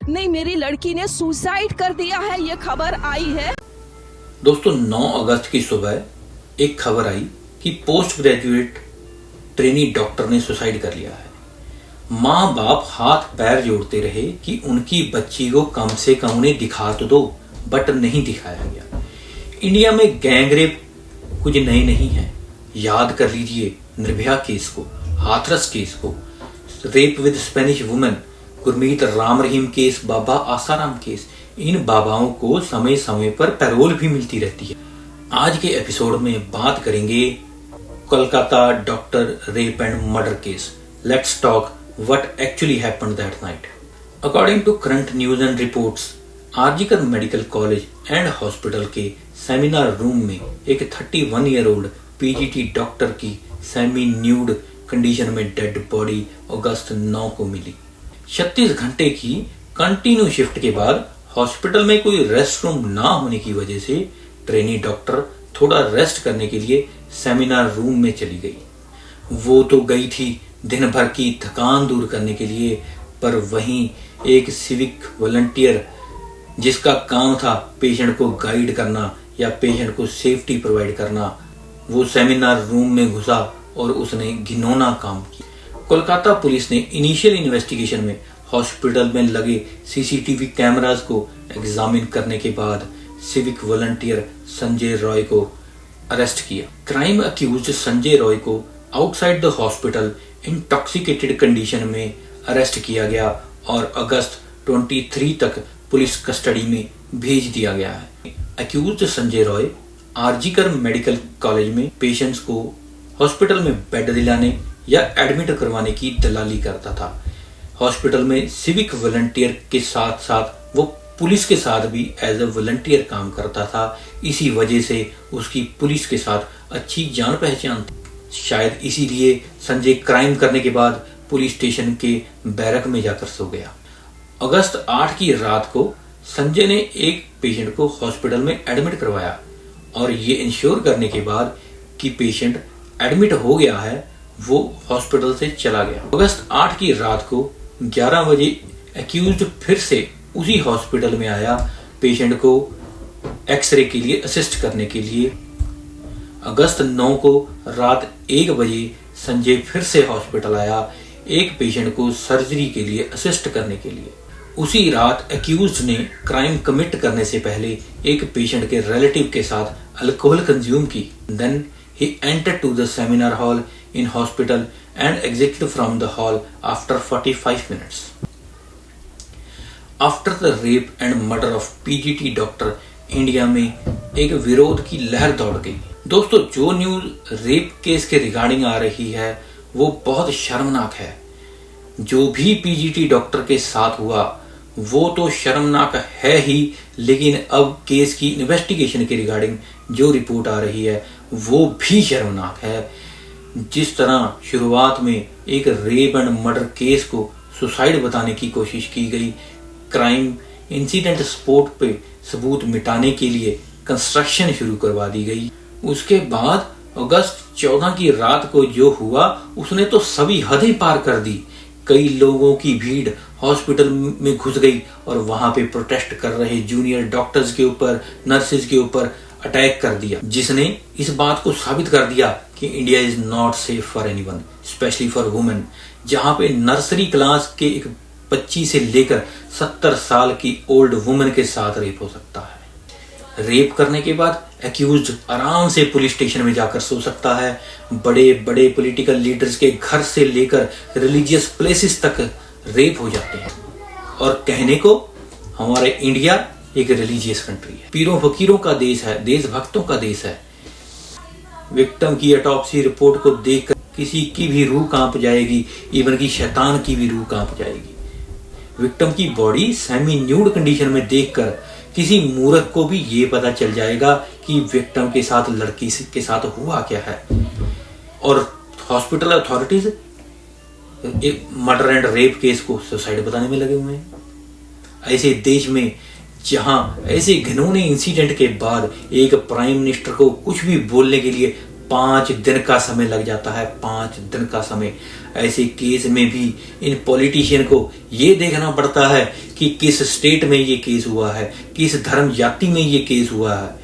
नहीं, मेरी लड़की ने सुसाइड कर दिया है, ये खबर आई है। दोस्तों 9 अगस्त की सुबह एक खबर आई कि पोस्ट ग्रेजुएट ट्रेनी डॉक्टर ने सुसाइड कर लिया है। माँ बाप हाथ पैर जोड़ते रहे कि उनकी बच्ची को कम से कम उन्हें दिखा तो दो, बट नहीं दिखाया गया। इंडिया में गैंगरेप कुछ नई नहीं है। याद कर लीजिए निर्भया केस को, हाथरस केस को, rape with Spanish women, Gurmeet Ram Rahim case, Baba Asaram case. इन बाबाओं को समय समय पर पैरोल भी मिलती रहती है। आज के एपिसोड में बात करेंगे Kolkata doctor rape and murder case. Let's talk what actually happened that night. According to current news and reports, RG Kar medical college and hospital के सेमिनार रूम में एक 31 ईयर ओल्ड पीजीटी डॉक्टर की सेमी न्यूड कंडीशन में dead body अगस्त 9 को मिली। 36 घंटे की continue shift के बाद हॉस्पिटल में कोई रेस्ट रूम ना होने की वजह से ट्रेनी डॉक्टर थोड़ा रेस्ट करने के लिए सेमिनार रूम में चली गई। वो तो गई थी दिन भर की थकान दूर करने के लिए, पर वहीं एक सिविक वॉलंटियर जिसका काम था पेशेंट को गाइड करना या पेशेंट को सेफ्टी प्रोवाइड करना, वो सेमिनार रूम में घुसा और उसने घिनौना काम किया। कोलकाता पुलिस ने इनिशियल इन्वेस्टिगेशन में हॉस्पिटल में लगे सीसीटीवी कैमरास को एग्जामिन करने के बाद सिविक वॉलंटियर संजय रॉय को अरेस्ट किया। क्राइम अक्यूज्ड संजय रॉय को outside the hospital intoxicated condition में अरेस्ट किया गया और अगस्त 23 तक पुलिस कस्टडी में भेज दिया गया है। Accused Sanjay Roy RG Kar medical college में पेशेंट्स को हॉस्पिटल में बेड दिलाने या एडमिट करवाने की दलाली करता था। हॉस्पिटल में सिविक वॉलंटियर के साथ साथ वो पुलिस के साथ भी एज ए वॉलंटियर काम करता था। इसी वजह से उसकी पुलिस के साथ अच्छी जान पहचान थी। शायद इसीलिए संजय क्राइम करने के बाद पुलिस स्टेशन के बैरक में जाकर सो गया। अगस्त 8 की रात को संजय ने एक पेशेंट को हॉस्पिटल में एडमिट करवाया और ये इंश्योर करने के बाद कि पेशेंट एडमिट हो गया है, वो हॉस्पिटल से चला गया। अगस्त 8 की रात को 11 बजे एक्यूज्ड फिर से उसी हॉस्पिटल में आया पेशेंट को एक्सरे के लिए असिस्ट करने के लिए। अगस्त 9 को रात 1 बजे संजय फिर से हॉस्पिटल आया एक पेशेंट को सर्जरी के लिए असिस्ट करने के लिए। उसी रात एक्यूज्ड ने क्राइम कमिट करने से पहले एक पेशेंट के रिलेटिव के साथ अल्कोहल कंज्यूम की। Then he entered to the seminar hall in hospital and exited from the hall after 45 minutes. After the rape and murder of PGT doctor, India में एक विरोध की लहर दौड़ गई। दोस्तों जो न्यूज रेप केस के रिगार्डिंग आ रही है वो बहुत शर्मनाक है। जो भी पीजीटी डॉक्टर के साथ हुआ वो तो शर्मनाक है ही, लेकिन अब केस की इन्वेस्टिगेशन के रिगार्डिंग जो रिपोर्ट आ रही है वो भी शर्मनाक है। जिस तरह शुरुआत में एक रेप एंड मर्डर केस को सुसाइड बताने की कोशिश की गई, क्राइम इंसिडेंट स्पॉट पे सबूत मिटाने के लिए कंस्ट्रक्शन शुरू करवा दी गई। उसके बाद अगस्त 14 की रात को जो हुआ उसने तो सभी हदें पार कर दी। कई लोगों की भीड़ हॉस्पिटल में घुस गई और वहां पे प्रोटेस्ट कर रहे जूनियर डॉक्टर्स के ऊपर, नर्सेज के ऊपर अटैक कर दिया, जिसने इस बात को साबित कर दिया कि India is not safe for anyone, specially for women. जहां पे नर्सरी क्लास के एक बच्ची से लेकर 70 साल की ओल्ड वुमेन के साथ रेप हो सकता है। रेप करने के बाद एक्यूज्ड आराम से पुलिस स्टेशन में जाकर सो सकता है। बड़े बड़े पॉलिटिकल लीडर्स के घर से लेकर रिलीजियस प्लेसेस तक रेप हो जाते हैं। और कहने को हमारे इंडिया एक रिलीजियस कंट्री है, पीरों फकीरों का देश है, देशभक्तों का देश है। विक्टिम की ऑटोप्सी रिपोर्ट को देखकर किसी की भी रूह कांप जाएगी, इवन की शैतान की भी रूह कांप जाएगी। विक्टिम की बॉडी सेमी न्यूड कंडीशन में देखकर किसी मूर्ख को भी ये पता चल जाएगा कि विक्टिम के साथ, लड़की के साथ हुआ क्या है। और हॉस्पिटल अथॉरिटीज एक मर्डर एंड रेप केस को सुसाइड बताने में लगे हुए हैं। ऐसे देश में जहां ऐसे घिनौने इंसिडेंट के बाद एक प्राइम मिनिस्टर को कुछ भी बोलने के लिए 5 दिन का समय लग जाता है, 5 दिन का समय। ऐसे केस में भी इन पॉलिटिशियन को ये देखना पड़ता है कि किस स्टेट में ये केस हुआ है, किस धर्म जाति में ये केस हुआ है।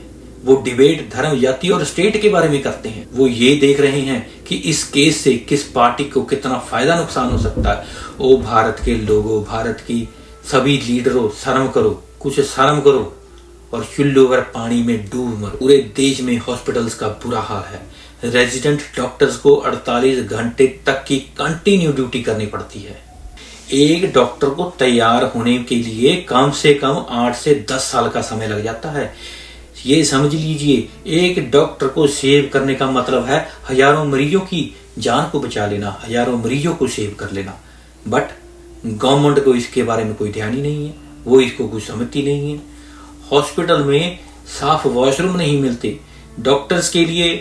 वो डिबेट धर्म जाति और स्टेट के बारे में करते हैं। वो ये देख रहे हैं कि इस केस से किस पार्टी को कितना फायदा नुकसान हो सकता है। ओ भारत के लोगों, भारत की सभी लीडरों, शर्म करो, कुछ शर्म करो और चुल्लू भर पानी में डूब मरो। पूरे देश में हॉस्पिटल्स का बुरा हाल है। रेजिडेंट डॉक्टर्स को 48 घंटे तक की कंटिन्यू ड्यूटी करनी पड़ती है। एक डॉक्टर को तैयार होने के लिए कम से कम 8 से 10 साल का समय लग जाता है। ये समझ लीजिए, एक डॉक्टर को सेव करने का मतलब है हजारों मरीजों की जान को बचा लेना, हजारों मरीजों को सेव कर लेना। बट गवर्नमेंट को इसके बारे में कोई ध्यान ही नहीं है, वो इसको कुछ समझती नहीं है। हॉस्पिटल में साफ वॉशरूम नहीं मिलते, डॉक्टर्स के लिए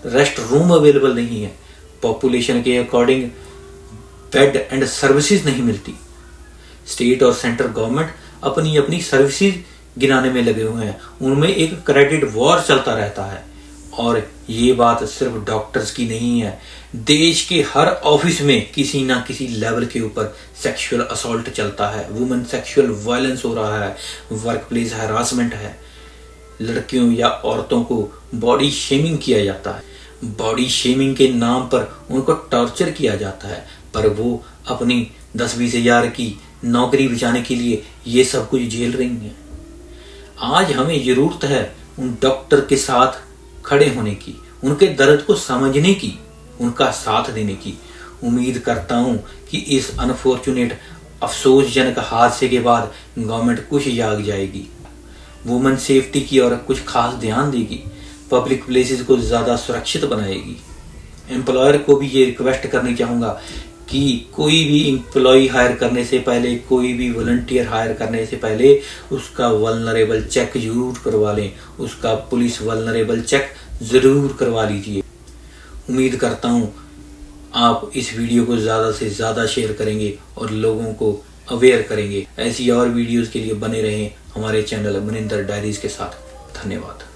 रेस्ट रूम अवेलेबल नहीं है, पॉपुलेशन के अकॉर्डिंग बेड एंड सर्विसेज नहीं मिलती। स्टेट और सेंट्रल गवर्नमेंट अपनी अपनी सर्विसेज गिनाने में लगे हुए हैं, उनमें एक क्रेडिट वॉर चलता रहता है। और ये बात सिर्फ डॉक्टर्स की नहीं है, देश के हर ऑफिस में किसी ना किसी लेवल के ऊपर सेक्सुअल असॉल्ट चलता है, वुमेन सेक्सुअल वायलेंस हो रहा है, वर्क प्लेस हैरासमेंट है। लड़कियों या औरतों को बॉडी शेमिंग किया जाता है, बॉडी शेमिंग के नाम पर उनको टॉर्चर किया जाता है, पर वो अपनी 10-20 हजार की नौकरी बचाने के लिए ये सब कुछ झेल रही हैं। आज हमें जरूरत है उन डॉक्टर के साथ खड़े होने की, उनके दर्द को समझने की, उनका साथ देने की। उम्मीद करता हूं कि इस अनफॉर्चुनेट अफसोसजनक हादसे के बाद गवर्नमेंट कुछ जाग जाएगी, वुमेन सेफ्टी की और कुछ खास ध्यान देगी, पब्लिक प्लेसेस को ज्यादा सुरक्षित बनाएगी। एम्प्लॉयर को भी ये रिक्वेस्ट करनी चाहूंगा कि कोई भी एम्प्लॉय हायर करने से पहले, कोई भी वॉलंटियर हायर करने से पहले उसका वल्नरेबल चेक जरूर करवा लें, उसका पुलिस वल्नरेबल चेक जरूर करवा लीजिए। उम्मीद करता हूं आप इस वीडियो को ज्यादा से ज्यादा शेयर करेंगे और लोगों को अवेयर करेंगे। ऐसी और वीडियोस के लिए बने रहें हमारे चैनल मनिंदर डायरीज के साथ। धन्यवाद।